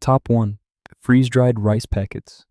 Top 1. Freeze-dried rice packets.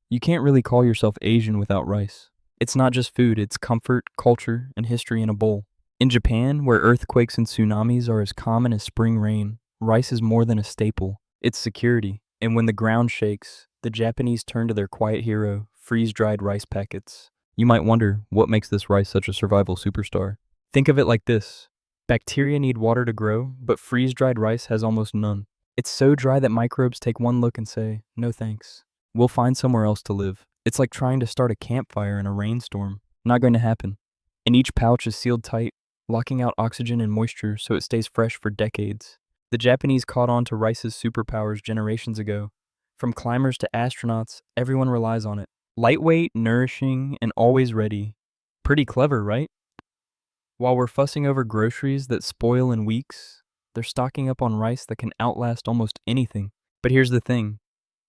You can't really call yourself Asian without rice. It's not just food, it's comfort, culture, and history in a bowl. In Japan, where earthquakes and tsunamis are as common as spring rain, rice is more than a staple. It's security. And when the ground shakes, the Japanese turn to their quiet hero, freeze-dried rice packets. You might wonder, what makes this rice such a survival superstar? Think of it like this. Bacteria need water to grow, but freeze-dried rice has almost none. It's so dry that microbes take one look and say, no thanks. We'll find somewhere else to live. It's like trying to start a campfire in a rainstorm. Not going to happen. And each pouch is sealed tight, locking out oxygen and moisture so it stays fresh for decades. The Japanese caught on to rice's superpowers generations ago. From climbers to astronauts, everyone relies on it. Lightweight, nourishing, and always ready. Pretty clever, right? While we're fussing over groceries that spoil in weeks, they're stocking up on rice that can outlast almost anything. But here's the thing.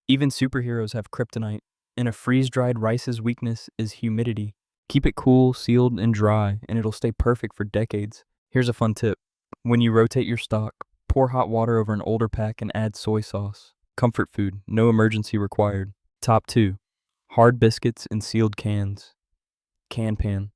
Even superheroes have kryptonite, and a freeze-dried rice's weakness is humidity. Keep it cool, sealed, and dry, and it'll stay perfect for decades. Here's a fun tip. When you rotate your stock, pour hot water over an older pack and add soy sauce. Comfort food, no emergency required. Top 2. Hard biscuits in sealed cans. Can pan.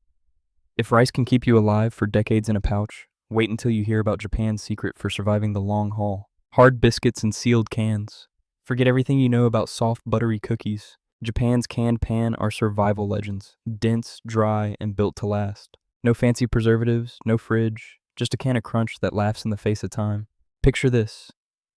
If rice can keep you alive for decades in a pouch, wait until you hear about Japan's secret for surviving the long haul. Hard biscuits in sealed cans. Forget everything you know about soft, buttery cookies. Japan's canned pan are survival legends. Dense, dry, and built to last. No fancy preservatives, no fridge, just a can of crunch that laughs in the face of time. Picture this.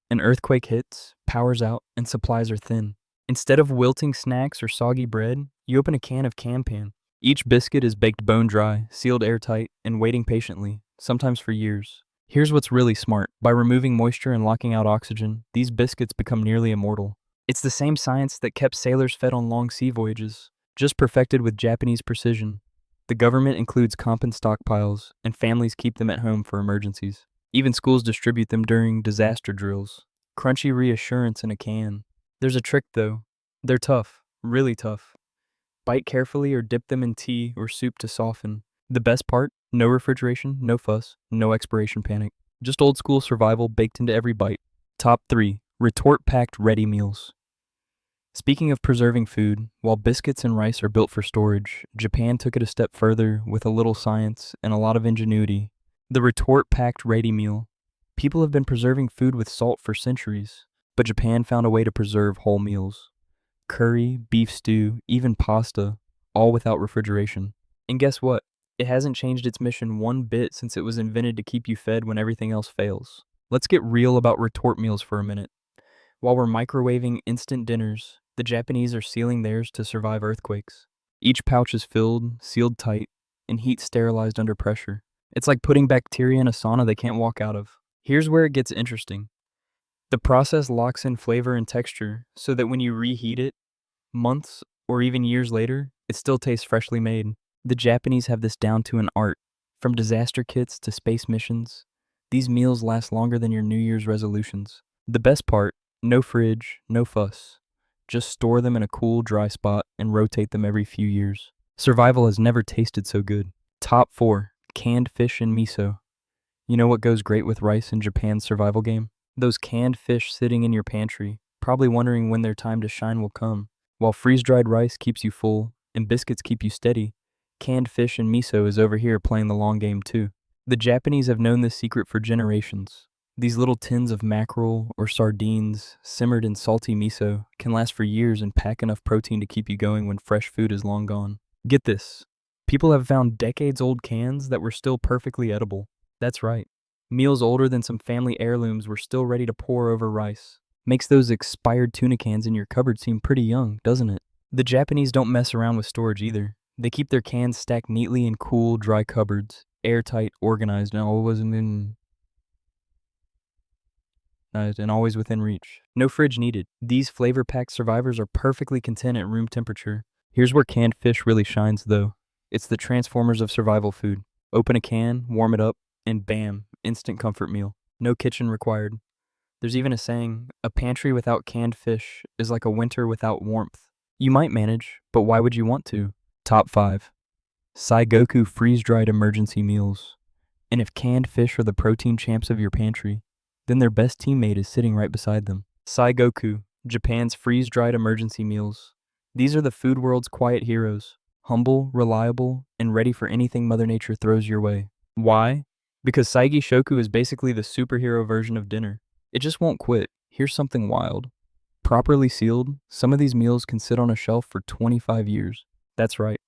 An earthquake hits, power's out, and supplies are thin. Instead of wilting snacks or soggy bread, you open a can of can pan. Each biscuit is baked bone dry, sealed airtight, and waiting patiently, sometimes for years. Here's what's really smart. By removing moisture and locking out oxygen, these biscuits become nearly immortal. It's the same science that kept sailors fed on long sea voyages, just perfected with Japanese precision. The government includes compost stockpiles, and families keep them at home for emergencies. Even schools distribute them during disaster drills. Crunchy reassurance in a can. There's a trick though. They're tough, really tough. Bite carefully or dip them in tea or soup to soften. The best part? No refrigeration, no fuss, no expiration panic. Just old school survival baked into every bite. Top 3. Retort-packed ready meals. Speaking of preserving food, while biscuits and rice are built for storage, Japan took it a step further with a little science and a lot of ingenuity. The retort-packed ready meal. People have been preserving food with salt for centuries, but Japan found a way to preserve whole meals. Curry, beef stew, even pasta, all without refrigeration. And guess what? It hasn't changed its mission one bit since it was invented to keep you fed when everything else fails. Let's get real about retort meals for a minute. While we're microwaving instant dinners, the Japanese are sealing theirs to survive earthquakes. Each pouch is filled, sealed tight, and heat sterilized under pressure. It's like putting bacteria in a sauna they can't walk out of. Here's where it gets interesting. The process locks in flavor and texture so that when you reheat it, months or even years later, it still tastes freshly made. The Japanese have this down to an art. From disaster kits to space missions, these meals last longer than your New Year's resolutions. The best part, no fridge, no fuss. Just store them in a cool, dry spot and rotate them every few years. Survival has never tasted so good. Top 4. Canned fish and miso. You know what goes great with rice in Japan's survival game? Those canned fish sitting in your pantry, probably wondering when their time to shine will come. While freeze-dried rice keeps you full and biscuits keep you steady, canned fish and miso is over here playing the long game too. The Japanese have known this secret for generations. These little tins of mackerel or sardines simmered in salty miso can last for years and pack enough protein to keep you going when fresh food is long gone. Get this. People have found decades-old cans that were still perfectly edible. That's right. Meals older than some family heirlooms were still ready to pour over rice. Makes those expired tuna cans in your cupboard seem pretty young, doesn't it? The Japanese don't mess around with storage either. They keep their cans stacked neatly in cool, dry cupboards, airtight, organized, and always within reach. No fridge needed. These flavor-packed survivors are perfectly content at room temperature. Here's where canned fish really shines though. It's the transformers of survival food. Open a can, warm it up, and bam, instant comfort meal. No kitchen required. There's even a saying, a pantry without canned fish is like a winter without warmth. You might manage, but why would you want to? Top 5. Saigoku freeze-dried emergency meals. And if canned fish are the protein champs of your pantry, then their best teammate is sitting right beside them. Saigoku, Japan's freeze-dried emergency meals. These are the food world's quiet heroes, humble, reliable, and ready for anything Mother Nature throws your way. Why? Because Saigi Shoku is basically the superhero version of dinner. It just won't quit. Here's something wild. Properly sealed, some of these meals can sit on a shelf for 25 years. That's right.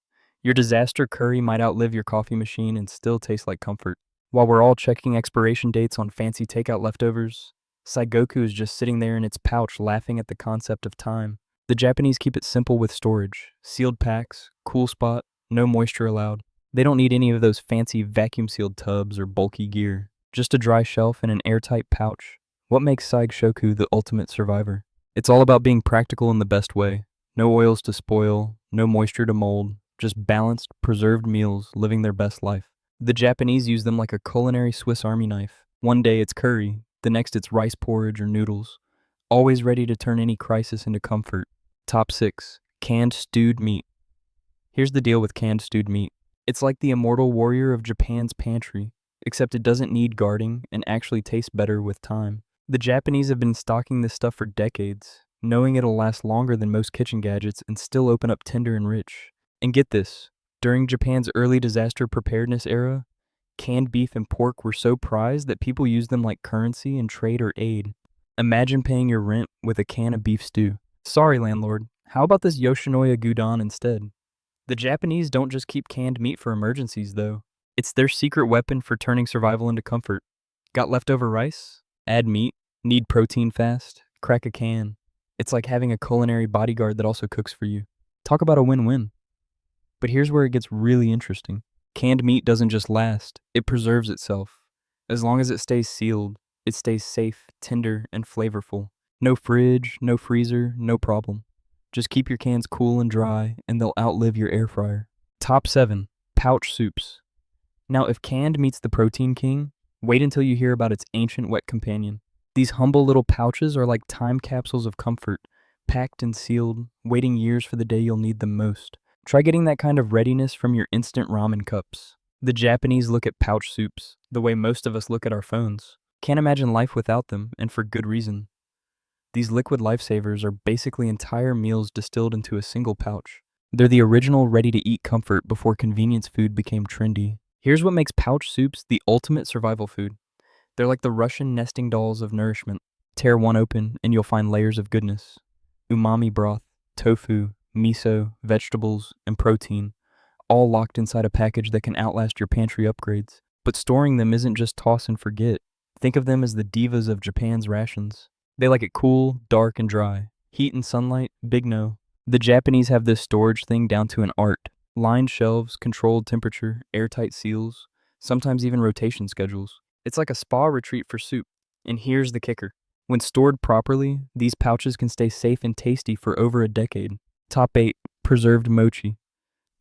Your disaster curry might outlive your coffee machine and still taste like comfort. While we're all checking expiration dates on fancy takeout leftovers, Saigoku is just sitting there in its pouch laughing at the concept of time. The Japanese keep it simple with storage. Sealed packs, cool spot, no moisture allowed. They don't need any of those fancy vacuum-sealed tubs or bulky gear. Just a dry shelf and an airtight pouch. What makes Saig Shoku the ultimate survivor? It's all about being practical in the best way. No oils to spoil, no moisture to mold, just balanced, preserved meals living their best life. The Japanese use them like a culinary Swiss Army knife. One day it's curry, the next it's rice porridge or noodles. Always ready to turn any crisis into comfort. Top 6. Canned stewed meat. Here's the deal with canned stewed meat. It's like the immortal warrior of Japan's pantry, except it doesn't need guarding and actually tastes better with time. The Japanese have been stocking this stuff for decades, knowing it'll last longer than most kitchen gadgets and still open up tender and rich. And get this, during Japan's early disaster preparedness era, canned beef and pork were so prized that people used them like currency in trade or aid. Imagine paying your rent with a can of beef stew. Sorry, landlord, how about this Yoshinoya Gyudon instead? The Japanese don't just keep canned meat for emergencies, though. It's their secret weapon for turning survival into comfort. Got leftover rice? Add meat. Need protein fast? Crack a can. It's like having a culinary bodyguard that also cooks for you. Talk about a win-win. But here's where it gets really interesting. Canned meat doesn't just last, it preserves itself. As long as it stays sealed, it stays safe, tender, and flavorful. No fridge, no freezer, no problem. Just keep your cans cool and dry, and they'll outlive your air fryer. Top 7. Pouch soups. Now, if canned meat's the protein king, wait until you hear about its ancient wet companion. These humble little pouches are like time capsules of comfort, packed and sealed, waiting years for the day you'll need them most. Try getting that kind of readiness from your instant ramen cups. The Japanese look at pouch soups the way most of us look at our phones. Can't imagine life without them, and for good reason. These liquid lifesavers are basically entire meals distilled into a single pouch. They're the original ready-to-eat comfort before convenience food became trendy. Here's what makes pouch soups the ultimate survival food. They're like the Russian nesting dolls of nourishment. Tear one open and you'll find layers of goodness. Umami broth, tofu, miso, vegetables, and protein, all locked inside a package that can outlast your pantry upgrades. But storing them isn't just toss and forget. Think of them as the divas of Japan's rations. They like it cool, dark, and dry. Heat and sunlight, big no. The Japanese have this storage thing down to an art. Lined shelves, controlled temperature, airtight seals, sometimes even rotation schedules. It's like a spa retreat for soup. And here's the kicker. When stored properly, these pouches can stay safe and tasty for over a decade. Top 8. Preserved mochi.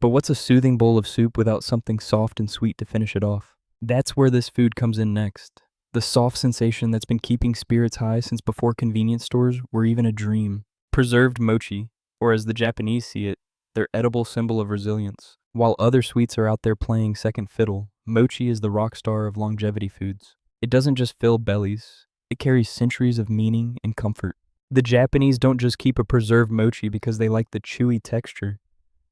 But what's a soothing bowl of soup without something soft and sweet to finish it off? That's where this food comes in next. The soft sensation that's been keeping spirits high since before convenience stores were even a dream. Preserved mochi, or as the Japanese see it, their edible symbol of resilience. While other sweets are out there playing second fiddle, mochi is the rock star of longevity foods. It doesn't just fill bellies, it carries centuries of meaning and comfort. The Japanese don't just keep a preserved mochi because they like the chewy texture.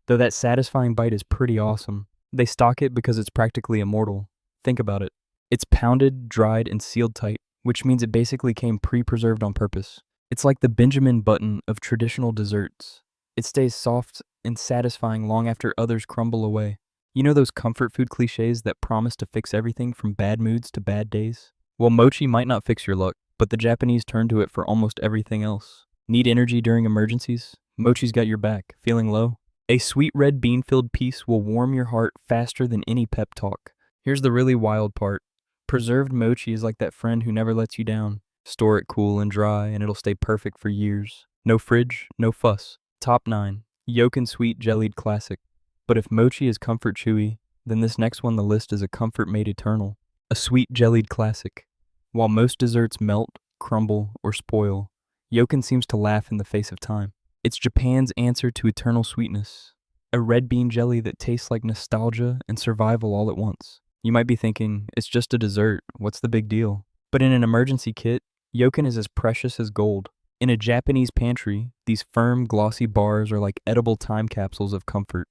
Though that satisfying bite is pretty awesome. They stock it because it's practically immortal. Think about it. It's pounded, dried, and sealed tight, which means it basically came pre-preserved on purpose. It's like the Benjamin Button of traditional desserts. It stays soft and satisfying long after others crumble away. You know those comfort food cliches that promise to fix everything from bad moods to bad days? Well, mochi might not fix your luck, but the Japanese turn to it for almost everything else. Need energy during emergencies? Mochi's got your back. Feeling low? A sweet red bean-filled piece will warm your heart faster than any pep talk. Here's the really wild part. Preserved mochi is like that friend who never lets you down. Store it cool and dry and it'll stay perfect for years. No fridge, no fuss. Top 9. Yolk and sweet jellied classic. But if mochi is comfort chewy, then this next one on the list is a comfort made eternal. A sweet jellied classic. While most desserts melt, crumble, or spoil, yokin seems to laugh in the face of time. It's Japan's answer to eternal sweetness. A red bean jelly that tastes like nostalgia and survival all at once. You might be thinking, it's just a dessert, what's the big deal? But in an emergency kit, yokin is as precious as gold. In a Japanese pantry, these firm, glossy bars are like edible time capsules of comfort,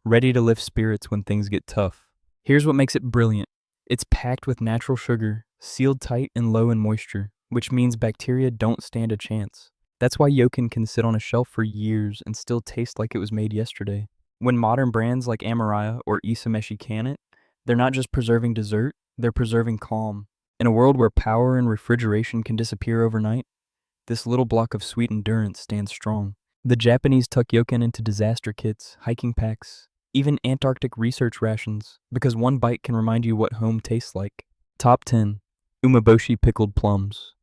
ready to lift spirits when things get tough. Here's what makes it brilliant. It's packed with natural sugar, sealed tight and low in moisture, which means bacteria don't stand a chance. That's why Yokin can sit on a shelf for years and still taste like it was made yesterday. When modern brands like Amaraya or Isameshi can it, they're not just preserving dessert, they're preserving calm. In a world where power and refrigeration can disappear overnight, this little block of sweet endurance stands strong. The Japanese tuck Yokin into disaster kits, hiking packs, even Antarctic research rations, because one bite can remind you what home tastes like. Top 10. Umeboshi pickled plums.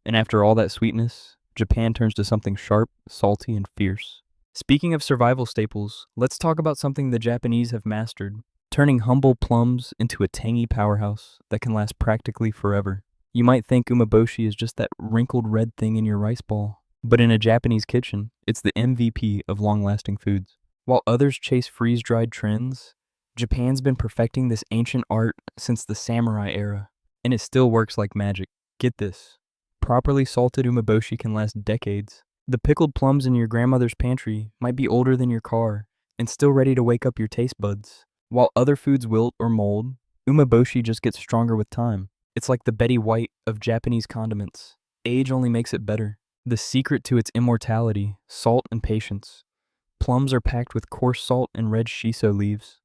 And after all that sweetness, Japan turns to something sharp, salty, and fierce. Speaking of survival staples, let's talk about something the Japanese have mastered, turning humble plums into a tangy powerhouse that can last practically forever. You might think umeboshi is just that wrinkled red thing in your rice ball, but in a Japanese kitchen, it's the MVP of long-lasting foods. While others chase freeze-dried trends, Japan's been perfecting this ancient art since the samurai era, and it still works like magic. Get this. Properly salted umeboshi can last decades. The pickled plums in your grandmother's pantry might be older than your car and still ready to wake up your taste buds. While other foods wilt or mold, umeboshi just gets stronger with time. It's like the Betty White of Japanese condiments. Age only makes it better. The secret to its immortality, salt and patience. Plums are packed with coarse salt and red shiso leaves,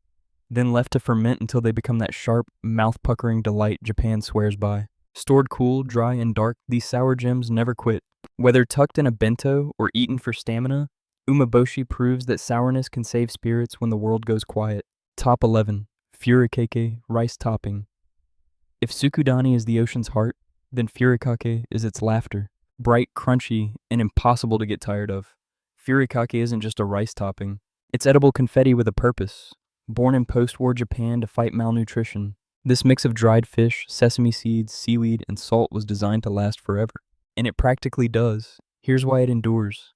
then left to ferment until they become that sharp, mouth-puckering delight Japan swears by. Stored cool, dry, and dark, these sour gems never quit. Whether tucked in a bento or eaten for stamina, umeboshi proves that sourness can save spirits when the world goes quiet. Top 11. Furikake rice topping. If tsukudani is the ocean's heart, then furikake is its laughter. Bright, crunchy, and impossible to get tired of. Furikake isn't just a rice topping. It's edible confetti with a purpose. Born in post-war Japan to fight malnutrition, this mix of dried fish, sesame seeds, seaweed, and salt was designed to last forever. And it practically does. Here's why it endures.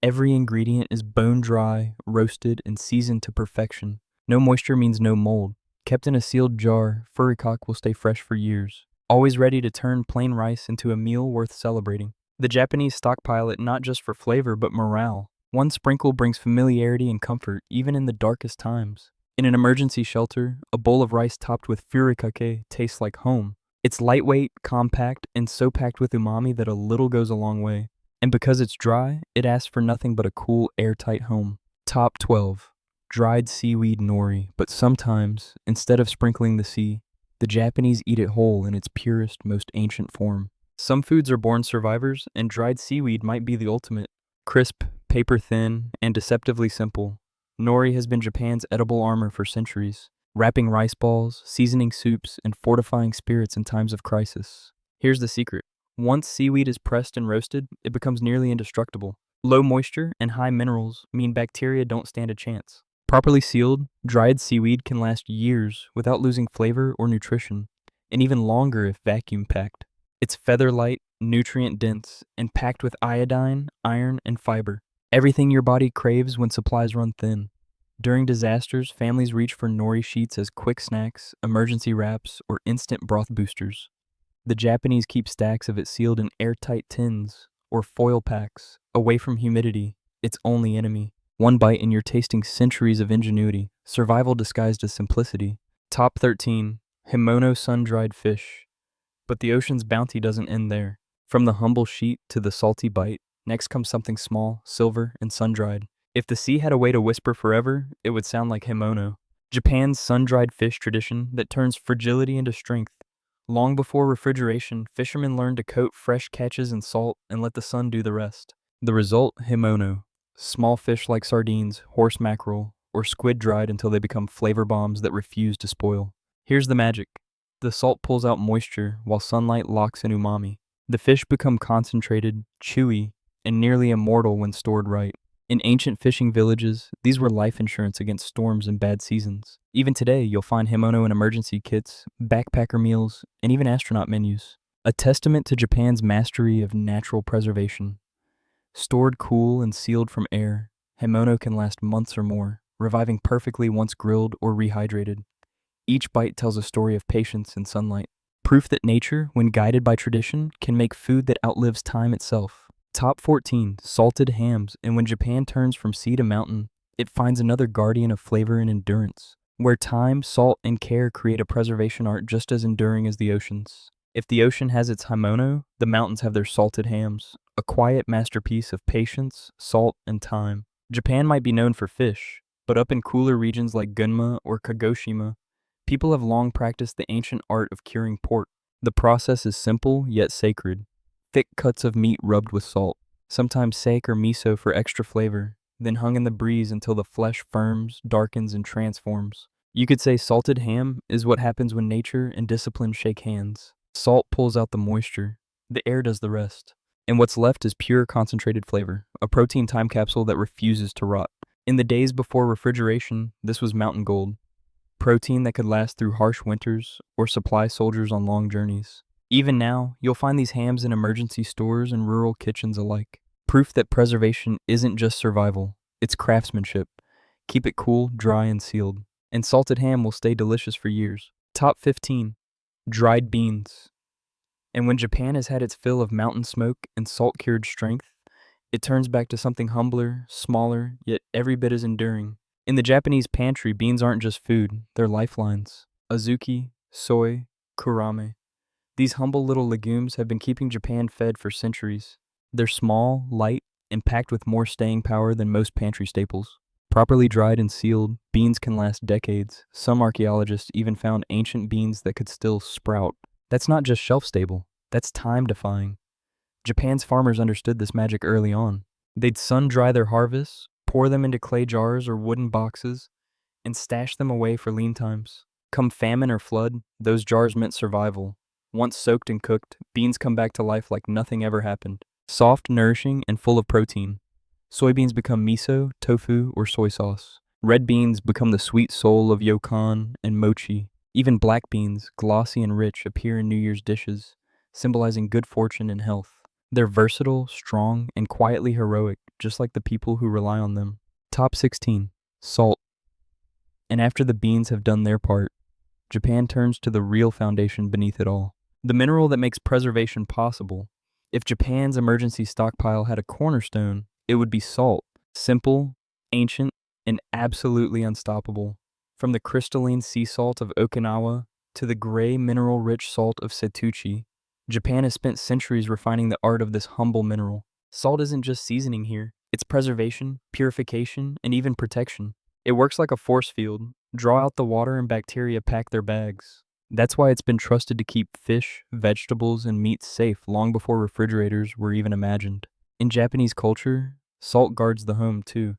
Every ingredient is bone dry, roasted, and seasoned to perfection. No moisture means no mold. Kept in a sealed jar, furikake will stay fresh for years. Always ready to turn plain rice into a meal worth celebrating. The Japanese stockpile it not just for flavor, but morale. One sprinkle brings familiarity and comfort, even in the darkest times. In an emergency shelter, a bowl of rice topped with furikake tastes like home. It's lightweight, compact, and so packed with umami that a little goes a long way. And because it's dry, it asks for nothing but a cool, airtight home. Top 12. Dried seaweed nori, but sometimes, instead of sprinkling the sea, the Japanese eat it whole in its purest, most ancient form. Some foods are born survivors, and dried seaweed might be the ultimate. Crisp, paper-thin, and deceptively simple, nori has been Japan's edible armor for centuries, wrapping rice balls, seasoning soups, and fortifying spirits in times of crisis. Here's the secret. Once seaweed is pressed and roasted, it becomes nearly indestructible. Low moisture and high minerals mean bacteria don't stand a chance. Properly sealed, dried seaweed can last years without losing flavor or nutrition, and even longer if vacuum-packed. It's feather-light, nutrient-dense, and packed with iodine, iron, and fiber. Everything your body craves when supplies run thin. During disasters, families reach for nori sheets as quick snacks, emergency wraps, or instant broth boosters. The Japanese keep stacks of it sealed in airtight tins or foil packs, away from humidity, its only enemy. One bite and you're tasting centuries of ingenuity, survival disguised as simplicity. Top 13. Himono sun-dried fish. But the ocean's bounty doesn't end there. From the humble sheet to the salty bite, next comes something small, silver, and sun-dried. If the sea had a way to whisper forever, it would sound like himono. Japan's sun-dried fish tradition that turns fragility into strength. Long before refrigeration, fishermen learned to coat fresh catches in salt and let the sun do the rest. The result, himono. Small fish like sardines, horse mackerel, or squid dried until they become flavor bombs that refuse to spoil. Here's the magic. The salt pulls out moisture while sunlight locks in umami. The fish become concentrated, chewy, and nearly immortal when stored right. In ancient fishing villages, these were life insurance against storms and bad seasons. Even today, you'll find himono in emergency kits, backpacker meals, and even astronaut menus. A testament to Japan's mastery of natural preservation. Stored cool and sealed from air, himono can last months or more, reviving perfectly once grilled or rehydrated. Each bite tells a story of patience and sunlight. Proof that nature, when guided by tradition, can make food that outlives time itself. Top 14 salted hams. And when Japan turns from sea to mountain, it finds another guardian of flavor and endurance, where time, salt, and care create a preservation art just as enduring as the oceans. If the ocean has its himono, the mountains have their salted hams, a quiet masterpiece of patience, salt, and time. Japan might be known for fish, but up in cooler regions like Gunma or Kagoshima, people have long practiced the ancient art of curing pork. The process is simple yet sacred. Thick cuts of meat rubbed with salt, sometimes sake or miso for extra flavor, then hung in the breeze until the flesh firms, darkens, and transforms. You could say salted ham is what happens when nature and discipline shake hands. Salt pulls out the moisture, the air does the rest. And what's left is pure concentrated flavor, a protein time capsule that refuses to rot. In the days before refrigeration, this was mountain gold. Protein that could last through harsh winters or supply soldiers on long journeys. Even now, you'll find these hams in emergency stores and rural kitchens alike. Proof that preservation isn't just survival, it's craftsmanship. Keep it cool, dry, and sealed. And salted ham will stay delicious for years. Top 15. Dried beans. And when Japan has had its fill of mountain smoke and salt-cured strength, it turns back to something humbler, smaller, yet every bit as enduring. In the Japanese pantry, beans aren't just food, they're lifelines. Azuki, soy, kurame. These humble little legumes have been keeping Japan fed for centuries. They're small, light, and packed with more staying power than most pantry staples. Properly dried and sealed, beans can last decades. Some archaeologists even found ancient beans that could still sprout. That's not just shelf-stable, that's time-defying. Japan's farmers understood this magic early on. They'd sun-dry their harvests, pour them into clay jars or wooden boxes, and stash them away for lean times. Come famine or flood, those jars meant survival. Once soaked and cooked, beans come back to life like nothing ever happened. Soft, nourishing, and full of protein. Soybeans become miso, tofu, or soy sauce. Red beans become the sweet soul of yokon and mochi. Even black beans, glossy and rich, appear in New Year's dishes, symbolizing good fortune and health. They're versatile, strong, and quietly heroic, just like the people who rely on them. Top 16. Salt. And after the beans have done their part, Japan turns to the real foundation beneath it all. The mineral that makes preservation possible. If Japan's emergency stockpile had a cornerstone, it would be salt. Simple, ancient, and absolutely unstoppable. From the crystalline sea salt of Okinawa to the gray mineral-rich salt of Setouchi, Japan has spent centuries refining the art of this humble mineral. Salt isn't just seasoning here, it's preservation, purification, and even protection. It works like a force field. Draw out the water and bacteria pack their bags. That's why it's been trusted to keep fish, vegetables, and meat safe long before refrigerators were even imagined. In Japanese culture, salt guards the home too.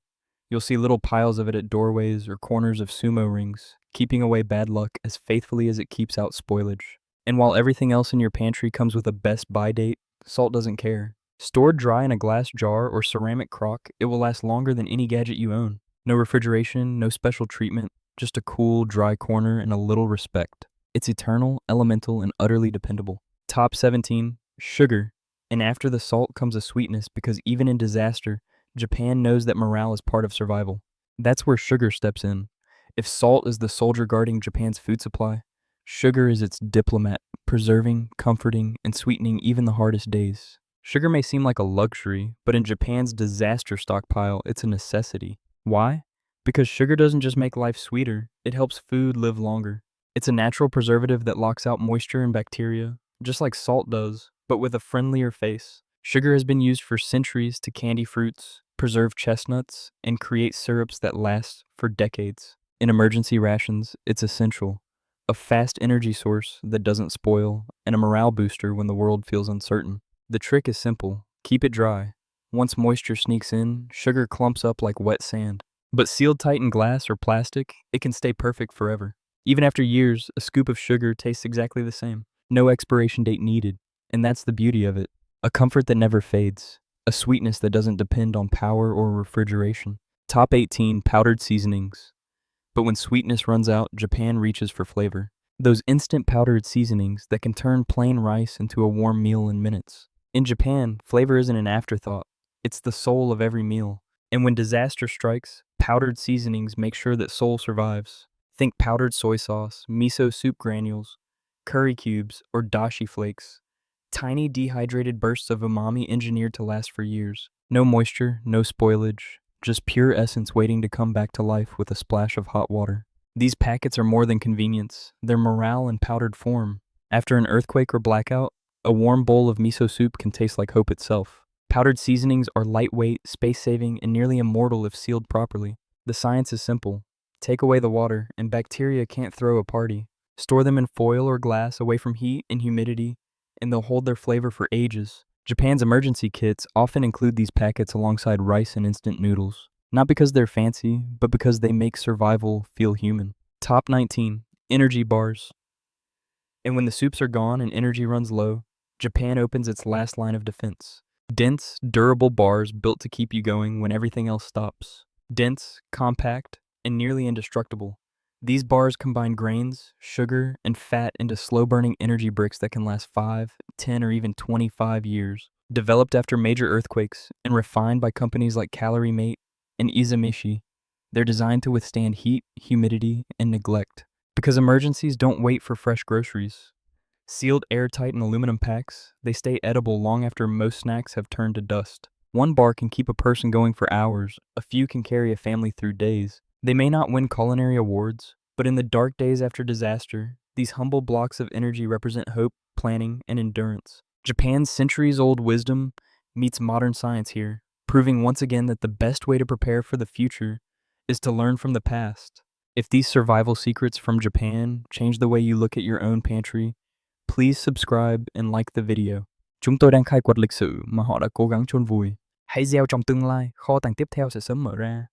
You'll see little piles of it at doorways or corners of sumo rings, keeping away bad luck as faithfully as it keeps out spoilage. And while everything else in your pantry comes with a best buy date, salt doesn't care. Stored dry in a glass jar or ceramic crock, it will last longer than any gadget you own. No refrigeration, no special treatment, just a cool, dry corner and a little respect. It's eternal, elemental, and utterly dependable. Top 17. Sugar. And after the salt comes a sweetness because even in disaster, Japan knows that morale is part of survival. That's where sugar steps in. If salt is the soldier guarding Japan's food supply, sugar is its diplomat, preserving, comforting, and sweetening even the hardest days. Sugar may seem like a luxury, but in Japan's disaster stockpile, it's a necessity. Why? Because sugar doesn't just make life sweeter, it helps food live longer. It's a natural preservative that locks out moisture and bacteria, just like salt does, but with a friendlier face. Sugar has been used for centuries to candy fruits, preserve chestnuts, and create syrups that last for decades. In emergency rations, it's essential. A fast energy source that doesn't spoil, and a morale booster when the world feels uncertain. The trick is simple. Keep it dry. Once moisture sneaks in, sugar clumps up like wet sand. But sealed tight in glass or plastic, it can stay perfect forever. Even after years, a scoop of sugar tastes exactly the same. No expiration date needed. And that's the beauty of it. A comfort that never fades. A sweetness that doesn't depend on power or refrigeration. Top 18 powdered seasonings. But when sweetness runs out, Japan reaches for flavor. Those instant powdered seasonings that can turn plain rice into a warm meal in minutes. In Japan, flavor isn't an afterthought. It's the soul of every meal. And when disaster strikes, powdered seasonings make sure that soul survives. Think powdered soy sauce, miso soup granules, curry cubes, or dashi flakes. Tiny dehydrated bursts of umami engineered to last for years. No moisture, no spoilage, just pure essence waiting to come back to life with a splash of hot water. These packets are more than convenience, they're morale in powdered form. After an earthquake or blackout, a warm bowl of miso soup can taste like hope itself. Powdered seasonings are lightweight, space-saving, and nearly immortal if sealed properly. The science is simple. Take away the water, and bacteria can't throw a party. Store them in foil or glass away from heat and humidity, and they'll hold their flavor for ages. Japan's emergency kits often include these packets alongside rice and instant noodles. Not because they're fancy, but because they make survival feel human. Top 19. Energy bars. And when the soups are gone and energy runs low, Japan opens its last line of defense. Dense, durable bars built to keep you going when everything else stops. Dense, compact, and nearly indestructible. These bars combine grains, sugar, and fat into slow-burning energy bricks that can last 5, 10, or even 25 years. Developed after major earthquakes and refined by companies like Calorie Mate and Izamishi, they're designed to withstand heat, humidity, and neglect. Because emergencies don't wait for fresh groceries. Sealed airtight in aluminum packs, they stay edible long after most snacks have turned to dust. One bar can keep a person going for hours, a few can carry a family through days. They may not win culinary awards, but in the dark days after disaster, these humble blocks of energy represent hope, planning, and endurance. Japan's centuries-old wisdom meets modern science here, proving once again that the best way to prepare for the future is to learn from the past. If these survival secrets from Japan change the way you look at your own pantry, please subscribe and like the video. Chúng tôi đang khai quật lịch sử mà họ đã cố gắng chôn vùi. Hãy gieo trong tương lai, kho tàng tiếp theo sẽ sớm mở ra.